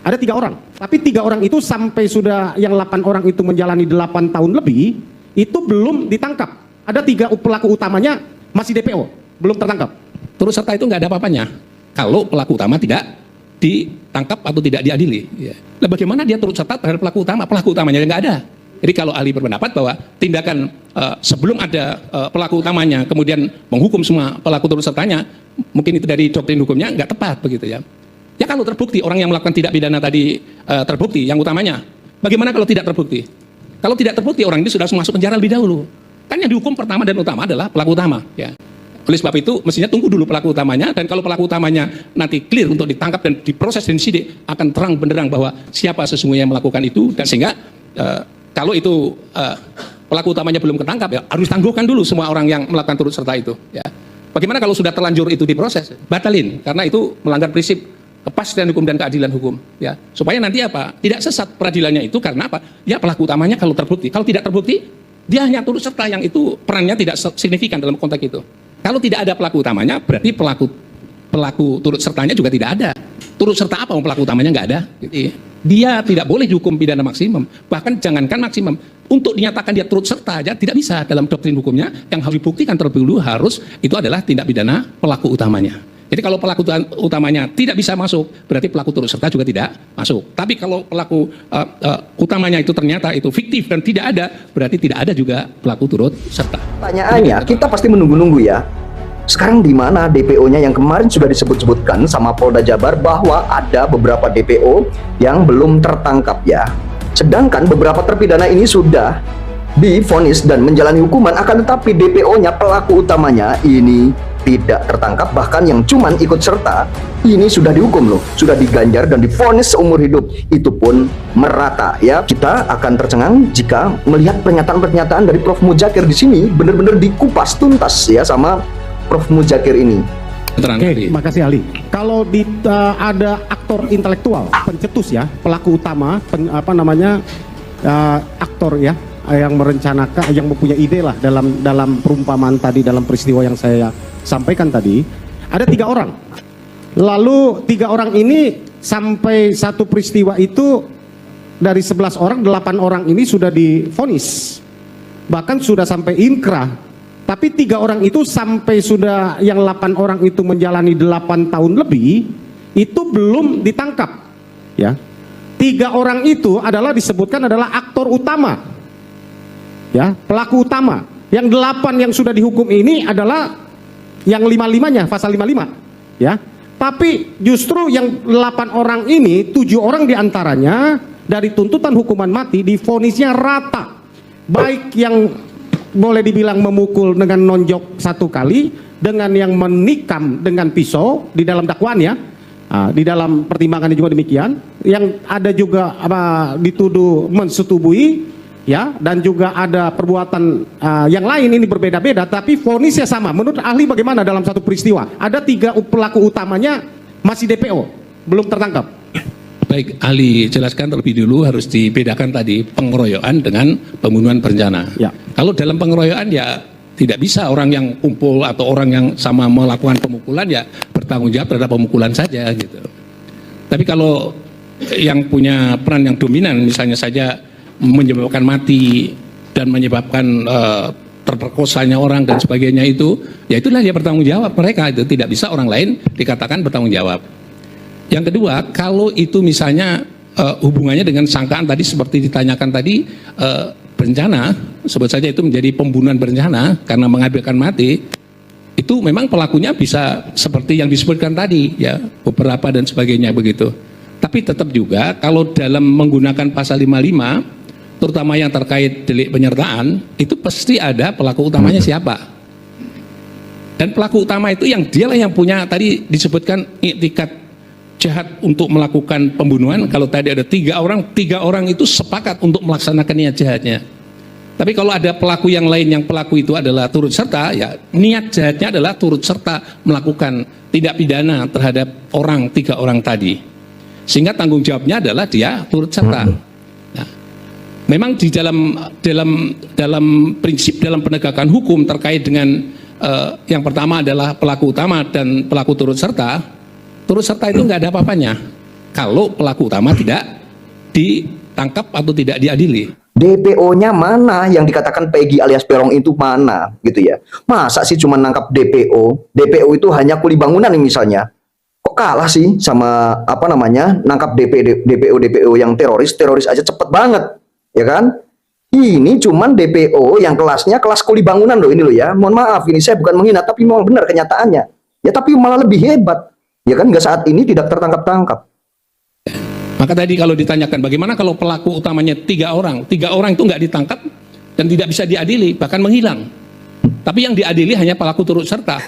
Ada 3 orang, tapi 3 orang itu sampai sudah yang 8 orang itu menjalani 8 tahun lebih, itu belum ditangkap. Ada 3 pelaku utamanya masih DPO, belum tertangkap. Turut serta itu nggak ada apa-apanya kalau pelaku utama tidak ditangkap atau tidak diadili. Ya. Nah, bagaimana dia turut serta terhadap pelaku utama? Pelaku utamanya nggak ada. Jadi kalau ahli berpendapat bahwa tindakan sebelum ada pelaku utamanya kemudian menghukum semua pelaku turut sertanya, mungkin itu dari doktrin hukumnya nggak tepat begitu ya. Ya kalau terbukti orang yang melakukan tindak pidana tadi terbukti yang utamanya, bagaimana kalau tidak terbukti? Kalau tidak terbukti orang ini sudah masuk penjara lebih dahulu. Kan yang dihukum pertama dan utama adalah pelaku utama. Ya. Oleh sebab itu mestinya tunggu dulu pelaku utamanya, dan kalau pelaku utamanya nanti clear untuk ditangkap dan diproses dan disidik, akan terang benderang bahwa siapa sesungguhnya yang melakukan itu, dan sehingga kalau itu pelaku utamanya belum ketangkap ya harus tangguhkan dulu semua orang yang melakukan turut serta itu. Ya. Bagaimana kalau sudah terlanjur itu diproses? Batalin, karena itu melanggar prinsip kepastian hukum dan keadilan hukum, ya, supaya nanti apa, tidak sesat peradilannya itu. Karena apa, ya pelaku utamanya kalau terbukti, kalau tidak terbukti dia hanya turut serta yang itu perannya tidak signifikan dalam konteks itu. Kalau tidak ada pelaku utamanya berarti pelaku turut sertanya juga tidak ada. Turut serta apa, pelaku utamanya nggak ada. Jadi, dia tidak boleh dihukum pidana maksimum, bahkan jangankan maksimum, untuk dinyatakan dia turut serta aja tidak bisa dalam doktrin hukumnya. Yang harus dibuktikan terlebih dulu harus itu adalah tindak pidana pelaku utamanya. Jadi kalau pelaku utamanya tidak bisa masuk, berarti pelaku turut serta juga tidak masuk. Tapi kalau pelaku utamanya itu ternyata itu fiktif dan tidak ada, berarti tidak ada juga pelaku turut serta. Pertanyaannya, kita pasti menunggu-nunggu ya. Sekarang di mana DPO-nya yang kemarin sudah disebut-sebutkan sama Polda Jabar bahwa ada beberapa DPO yang belum tertangkap ya. Sedangkan beberapa terpidana ini sudah divonis dan menjalani hukuman, akan tetapi DPO-nya pelaku utamanya ini tidak tertangkap, bahkan yang cuman ikut serta ini sudah dihukum loh, sudah diganjar dan divonis seumur hidup. Itu pun merata ya. Kita akan tercengang jika melihat pernyataan-pernyataan dari Prof Mudzakhir di sini benar-benar dikupas tuntas ya sama Prof Mudzakhir ini. Oke, makasih Ali. Kalau ada aktor intelektual, pencetus ya, pelaku utama, aktor ya, yang merencanakan, yang mempunyai ide lah dalam perumpamaan tadi, dalam peristiwa yang saya sampaikan tadi, ada 3 orang. Lalu 3 orang ini sampai satu peristiwa itu dari 11 orang, 8 orang ini sudah divonis, bahkan sudah sampai inkrah. Tapi 3 orang itu sampai sudah yang 8 orang itu menjalani 8 tahun lebih, itu belum ditangkap. Ya, 3 orang itu adalah disebutkan adalah aktor utama, ya, pelaku utama. Yang 8 yang sudah dihukum ini adalah yang 55-nya, pasal 55, ya. Tapi justru yang 8 orang ini, 7 orang diantaranya dari tuntutan hukuman mati divonisnya rata. Baik yang boleh dibilang memukul dengan nonjok 1 kali, dengan yang menikam dengan pisau di dalam dakwaan ya. Di dalam pertimbangannya juga demikian. Yang ada juga dituduh mensetubui, ya, dan juga ada perbuatan yang lain, ini berbeda-beda tapi vonisnya sama. Menurut ahli bagaimana dalam satu peristiwa ada 3 pelaku utamanya masih DPO, belum tertangkap? Baik, ahli jelaskan terlebih dulu, harus dibedakan tadi pengeroyokan dengan pembunuhan berencana. Ya. Kalau dalam pengeroyokan ya tidak bisa orang yang kumpul atau orang yang sama melakukan pemukulan ya bertanggung jawab terhadap pemukulan saja gitu. Tapi kalau yang punya peran yang dominan, misalnya saja menyebabkan mati dan menyebabkan terperkosanya orang dan sebagainya, itu ya itulah dia bertanggung jawab, mereka itu tidak bisa orang lain dikatakan bertanggung jawab. Yang kedua, kalau itu misalnya hubungannya dengan sangkaan tadi seperti ditanyakan tadi, berencana, sebut saja itu menjadi pembunuhan berencana karena mengambilkan mati, itu memang pelakunya bisa seperti yang disebutkan tadi ya, beberapa dan sebagainya begitu. Tapi tetap juga kalau dalam menggunakan pasal 55 terutama yang terkait delik penyertaan, itu pasti ada pelaku utamanya siapa. Dan pelaku utama itu yang dialah yang punya tadi disebutkan iktikat jahat untuk melakukan pembunuhan. Kalau tadi ada 3 orang itu sepakat untuk melaksanakan niat jahatnya. Tapi kalau ada pelaku yang lain yang pelaku itu adalah turut serta, ya niat jahatnya adalah turut serta melakukan tindak pidana terhadap 3 orang tadi. Sehingga tanggung jawabnya adalah dia turut serta. Memang di dalam prinsip dalam penegakan hukum terkait dengan yang pertama adalah pelaku utama dan pelaku turut serta itu nggak ada apa-apanya. kalau pelaku utama tidak ditangkap atau tidak diadili. DPO-nya mana yang dikatakan Peggy alias Peron itu mana gitu ya? Masa sih cuma nangkap DPO? DPO itu hanya kuli bangunan nih misalnya. Kok kalah sih sama apa namanya nangkap DPO yang teroris aja cepet banget, ya kan? Ini cuman DPO yang kelasnya kelas kuli bangunan loh ini loh ya. Mohon maaf ini saya bukan menghina tapi memang benar kenyataannya. Ya tapi malah lebih hebat. Ya kan hingga saat ini tidak tertangkap-tangkap. Maka tadi kalau ditanyakan bagaimana kalau pelaku utamanya 3 orang itu nggak ditangkap dan tidak bisa diadili bahkan menghilang. Tapi yang diadili hanya pelaku turut serta.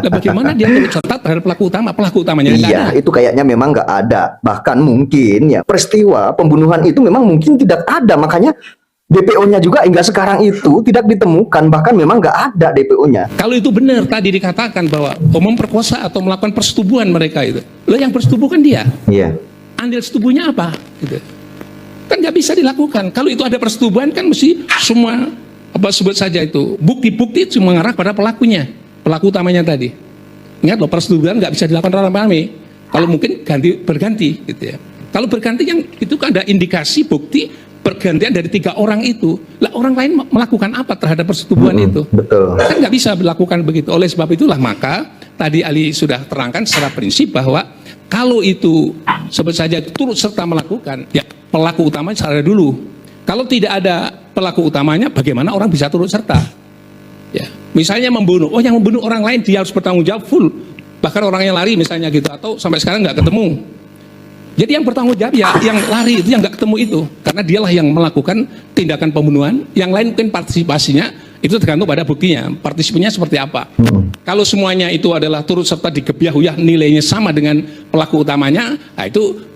Nah, bagaimana dia turut serta terhadap pelaku utama? Pelaku utamanya nggak ada. Iya, itu kayaknya memang nggak ada. Bahkan mungkin ya peristiwa pembunuhan itu memang mungkin tidak ada. Makanya DPO-nya juga hingga sekarang itu tidak ditemukan. Bahkan memang nggak ada DPO-nya. Kalau itu benar tadi dikatakan bahwa memperkosa atau melakukan persetubuhan mereka itu. Lah yang bersetubuh kan dia. Iya. Andil setubuhnya apa? Gitu. Kan nggak bisa dilakukan. Kalau itu ada persetubuhan kan mesti semua apa sebut saja itu bukti-bukti itu mengarah pada pelakunya, pelaku utamanya tadi. Ingat loh, persetubuhan nggak bisa dilakukan rame-rame. Kalau mungkin berganti gitu ya. Kalau berganti yang itu kan ada indikasi bukti pergantian dari 3 orang itu. Lah orang lain melakukan apa terhadap persetubuhan itu? Betul. Kan nggak bisa dilakukan begitu. Oleh sebab itulah maka tadi Ali sudah terangkan secara prinsip bahwa kalau itu sebut saja turut serta melakukan, ya pelaku utamanya sadar dulu. Kalau tidak ada pelaku utamanya, bagaimana orang bisa turut serta? Ya, misalnya membunuh, oh yang membunuh orang lain dia harus bertanggung jawab full. Bahkan orangnya lari misalnya gitu, atau sampai sekarang nggak ketemu. Jadi yang bertanggung jawab ya yang lari itu, yang nggak ketemu itu, karena dialah yang melakukan tindakan pembunuhan. Yang lain mungkin partisipasinya itu tergantung pada buktinya, partisipasinya seperti apa. Kalau semuanya itu adalah turut serta dikebiahuyah nilainya sama dengan pelaku utamanya, nah itu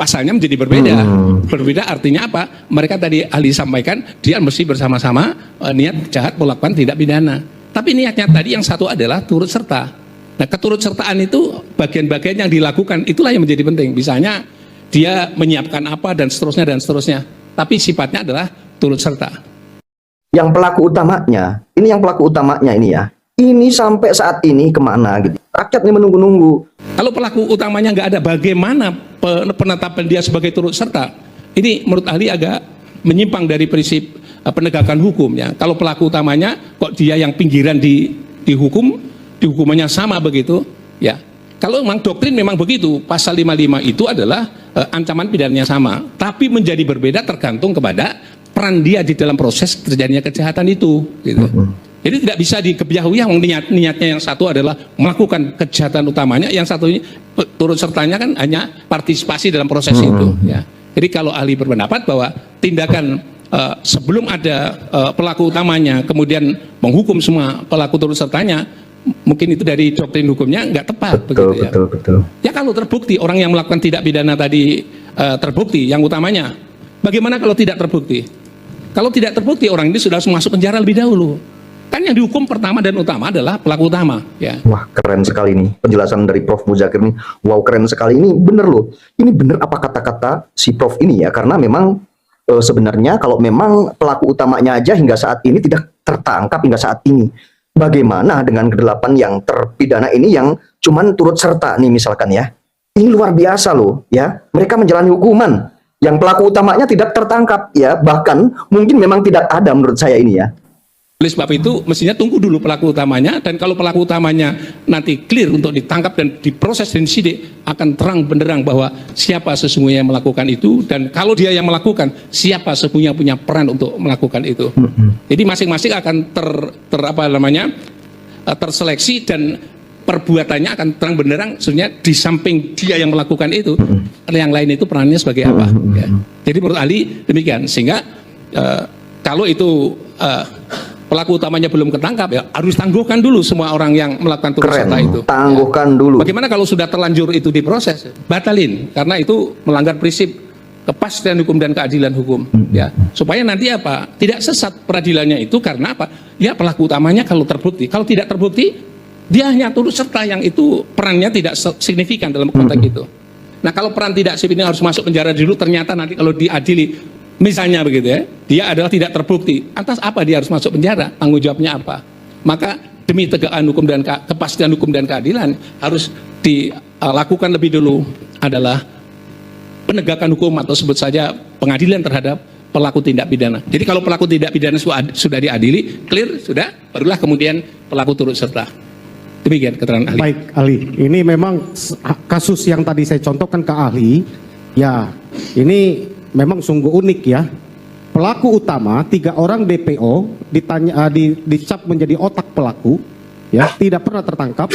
pasalnya menjadi berbeda. Berbeda artinya apa? Mereka tadi ahli sampaikan dia mesti bersama-sama niat jahat melakukan tindak pidana. Tapi niatnya tadi yang satu adalah turut serta. Nah keturut-sertaan itu bagian-bagian yang dilakukan itulah yang menjadi penting. Misalnya dia menyiapkan apa dan seterusnya dan seterusnya. Tapi sifatnya adalah turut serta. Yang pelaku utamanya, ini yang pelaku utamanya ini ya. Ini sampai saat ini kemana gitu? Rakyat ini menunggu-nunggu. Kalau pelaku utamanya nggak ada, bagaimana penetapan dia sebagai turut serta? Ini menurut ahli agak menyimpang dari prinsip penegakan hukum ya. Kalau pelaku utamanya kok dia yang pinggiran dihukum, dihukumannya sama begitu ya. Kalau memang doktrin memang begitu, pasal 55 itu adalah ancaman pidananya sama, tapi menjadi berbeda tergantung kepada peran dia di dalam proses terjadinya kejahatan itu gitu. Jadi tidak bisa dikebiahuyah niatnya yang satu adalah melakukan kejahatan utamanya, yang satunya turut sertanya kan hanya partisipasi dalam proses itu ya. Jadi kalau ahli berpendapat bahwa tindakan sebelum ada pelaku utamanya kemudian menghukum semua pelaku turut sertanya, mungkin itu dari doktrin hukumnya nggak tepat. Betul, begitu, betul, ya. betul. Ya kalau terbukti orang yang melakukan tindak pidana tadi terbukti yang utamanya, bagaimana kalau tidak terbukti? Kalau tidak terbukti orang ini sudah masuk penjara lebih dahulu. Kan yang dihukum pertama dan utama adalah pelaku utama ya. Wah keren sekali nih penjelasan dari Prof. Muzakir nih. Wow keren sekali, ini bener loh. Ini bener apa kata-kata si Prof ini ya. Karena memang sebenarnya kalau memang pelaku utamanya aja hingga saat ini tidak tertangkap hingga saat ini, bagaimana dengan ke-8 yang terpidana ini yang cuman turut serta nih misalkan ya. Ini luar biasa loh ya. Mereka menjalani hukuman yang pelaku utamanya tidak tertangkap ya. Bahkan mungkin memang tidak ada menurut saya ini ya. Oleh sebab itu mestinya tunggu dulu pelaku utamanya, dan kalau pelaku utamanya nanti clear untuk ditangkap dan diproses dan disidik, akan terang benderang bahwa siapa sesungguhnya yang melakukan itu, dan kalau dia yang melakukan, siapa sesungguhnya punya peran untuk melakukan itu. Jadi masing-masing akan terseleksi dan perbuatannya akan terang benderang. Sebenarnya di samping dia yang melakukan itu, yang lain itu perannya sebagai apa. Ya. Jadi menurut ahli demikian, sehingga kalau itu pelaku utamanya belum ketangkap ya harus tangguhkan dulu semua orang yang melakukan turut serta itu. Tangguhkan dulu. Bagaimana kalau sudah terlanjur itu diproses? Batalin, karena itu melanggar prinsip kepastian hukum dan keadilan hukum ya. Supaya nanti apa? Tidak sesat peradilannya itu, karena apa? Ya pelaku utamanya kalau terbukti. Kalau tidak terbukti, dia hanya turut serta yang itu perannya tidak signifikan dalam konteks itu. Nah, kalau peran tidak signifikan harus masuk penjara dulu, ternyata nanti kalau diadili misalnya begitu ya, dia adalah tidak terbukti. Atas apa dia harus masuk penjara? Tanggung jawabnya apa? Maka demi tegakkan hukum dan kepastian hukum dan keadilan harus dilakukan lebih dulu adalah penegakan hukum atau sebut saja pengadilan terhadap pelaku tindak pidana. Jadi kalau pelaku tindak pidana sudah diadili, clear, sudah, barulah kemudian pelaku turut serta. Demikian keterangan ahli. Baik, ahli. Ini memang kasus yang tadi saya contohkan ke ahli, ya ini memang sungguh unik ya. Pelaku utama 3 orang DPO dicap menjadi otak pelaku, ya tidak pernah tertangkap.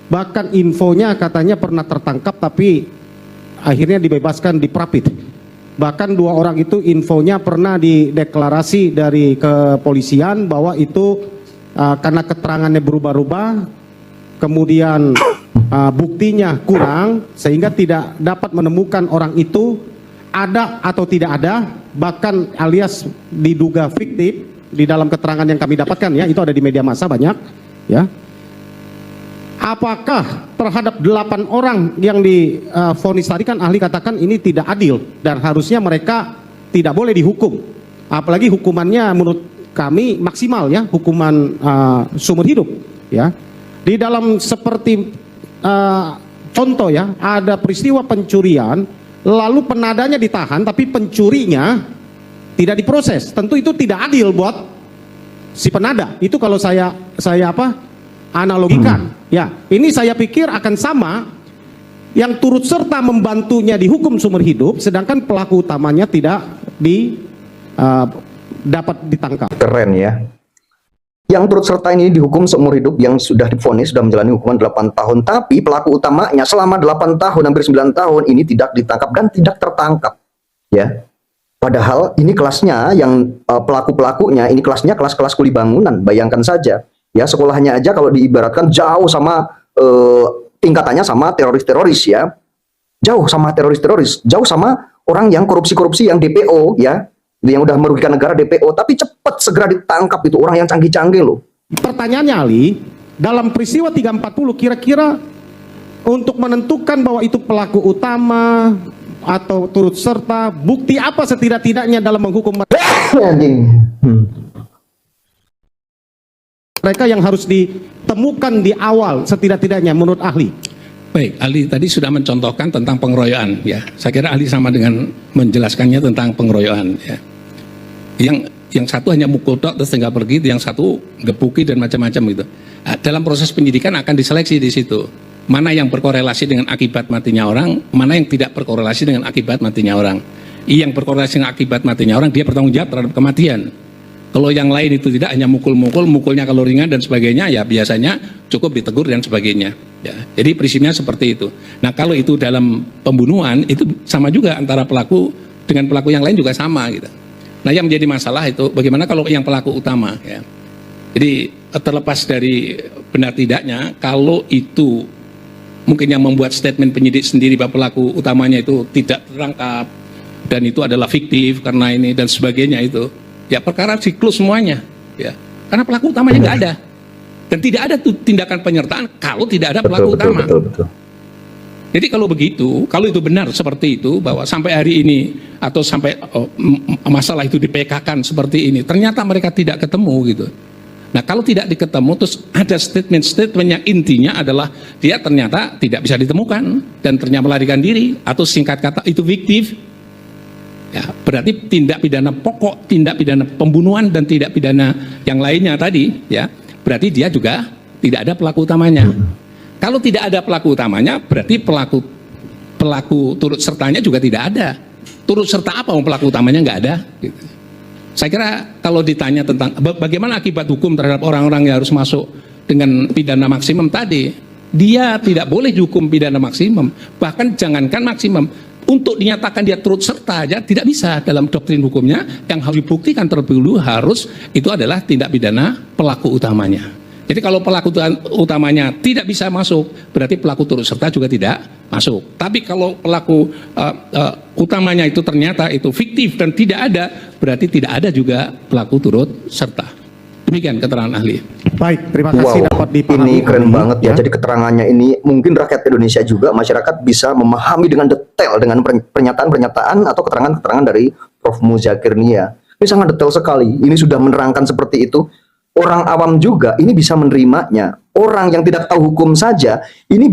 Bahkan infonya katanya pernah tertangkap tapi akhirnya dibebaskan di Prapit. Bahkan 2 orang itu infonya pernah dideklarasi dari kepolisian bahwa itu karena keterangannya berubah-ubah, kemudian buktinya kurang sehingga tidak dapat menemukan orang itu ada atau tidak ada, bahkan alias diduga fiktif di dalam keterangan yang kami dapatkan ya, itu ada di media massa banyak ya. Apakah terhadap 8 orang yang divonis tadi kan ahli katakan ini tidak adil dan harusnya mereka tidak boleh dihukum, apalagi hukumannya menurut kami maksimal ya, hukuman seumur hidup ya. Di dalam seperti contoh ya, ada peristiwa pencurian lalu penadanya ditahan tapi pencurinya tidak diproses, tentu itu tidak adil buat si penada. Itu kalau saya analogikan ya. Ini saya pikir akan sama, yang turut serta membantunya dihukum seumur hidup sedangkan pelaku utamanya tidak dapat ditangkap. Keren ya. Yang turut serta ini dihukum seumur hidup, yang sudah divonis, sudah menjalani hukuman 8 tahun. Tapi pelaku utamanya selama 8 tahun, hampir 9 tahun ini tidak ditangkap dan tidak tertangkap. Ya. Padahal ini kelasnya, yang pelaku-pelakunya, ini kelasnya kelas-kelas kuli bangunan. Bayangkan saja. Ya, sekolahnya aja kalau diibaratkan jauh sama, tingkatannya sama teroris-teroris ya. Jauh sama teroris-teroris. Jauh sama orang yang korupsi-korupsi yang DPO ya. Yang udah merugikan negara DPO, tapi cepat segera ditangkap itu orang yang canggih-canggih loh. Pertanyaannya Ali, dalam peristiwa 340 kira-kira untuk menentukan bahwa itu pelaku utama atau turut serta, bukti apa setidak-tidaknya dalam menghukum mereka yang harus ditemukan di awal setidak-tidaknya menurut ahli? Baik, ahli tadi sudah mencontohkan tentang pengeroyokan ya. Saya kira ahli sama dengan menjelaskannya tentang pengeroyokan ya. Yang satu hanya mukul tok terus tinggal pergi, yang satu gepuki dan macam-macam gitu. Nah, dalam proses penyidikan akan diseleksi di situ. Mana yang berkorelasi dengan akibat matinya orang, mana yang tidak berkorelasi dengan akibat matinya orang. Yang berkorelasi dengan akibat matinya orang, dia bertanggung jawab terhadap kematian. Kalau yang lain itu tidak, hanya mukul-mukul, mukulnya kalau ringan dan sebagainya, ya biasanya cukup ditegur dan sebagainya. Ya, jadi prinsipnya seperti itu. Nah, kalau itu dalam pembunuhan, itu sama juga antara pelaku dengan pelaku yang lain juga sama gitu. Nah, yang menjadi masalah itu bagaimana kalau yang pelaku utama ya. Jadi terlepas dari benar tidaknya, kalau itu mungkin yang membuat statement penyidik sendiri bahwa pelaku utamanya itu tidak tertangkap dan itu adalah fiktif karena ini dan sebagainya, itu ya perkara siklus semuanya ya. Karena pelaku utamanya nggak ada dan tidak ada tindakan penyertaan kalau tidak ada pelaku utama. Betul. Jadi kalau begitu, kalau itu benar seperti itu, bahwa sampai hari ini atau sampai masalah itu di-PK-kan seperti ini, ternyata mereka tidak ketemu gitu. Nah, kalau tidak diketemu, terus ada statement-statement yang intinya adalah dia ternyata tidak bisa ditemukan dan ternyata melarikan diri, atau singkat kata itu fiktif. Ya, berarti tindak pidana pokok, tindak pidana pembunuhan dan tindak pidana yang lainnya tadi, ya, berarti dia juga tidak ada pelaku utamanya. Kalau tidak ada pelaku utamanya, berarti pelaku turut sertanya juga tidak ada. Turut serta apa? Pelaku utamanya nggak ada. Gitu. Saya kira kalau ditanya tentang bagaimana akibat hukum terhadap orang-orang yang harus masuk dengan pidana maksimum tadi, dia tidak boleh dihukum pidana maksimum. Bahkan jangankan maksimum, untuk dinyatakan dia turut serta aja tidak bisa dalam doktrin hukumnya. Yang harus dibuktikan terlebih dahulu harus itu adalah tindak pidana pelaku utamanya. Jadi kalau pelaku utamanya tidak bisa masuk, berarti pelaku turut serta juga tidak masuk. Tapi kalau pelaku utamanya itu ternyata itu fiktif dan tidak ada, berarti tidak ada juga pelaku turut serta. Demikian keterangan ahli. Baik, terima kasih dapat dipahami. Ini keren banget ya. Jadi keterangannya ini mungkin rakyat Indonesia juga, masyarakat bisa memahami dengan detail dengan pernyataan-pernyataan atau keterangan-keterangan dari Prof. Muzakir Nia. Ini sangat detail sekali. Ini sudah menerangkan seperti itu. Orang awam juga ini bisa menerimanya. Orang yang tidak tahu hukum saja ini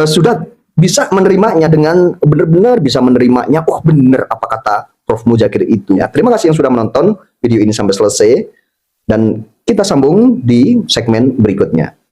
sudah bisa menerimanya dengan benar-benar bisa menerimanya. Wah, benar apa kata Prof. Muzakir itu. Ya, terima kasih yang sudah menonton video ini sampai selesai dan kita sambung di segmen berikutnya.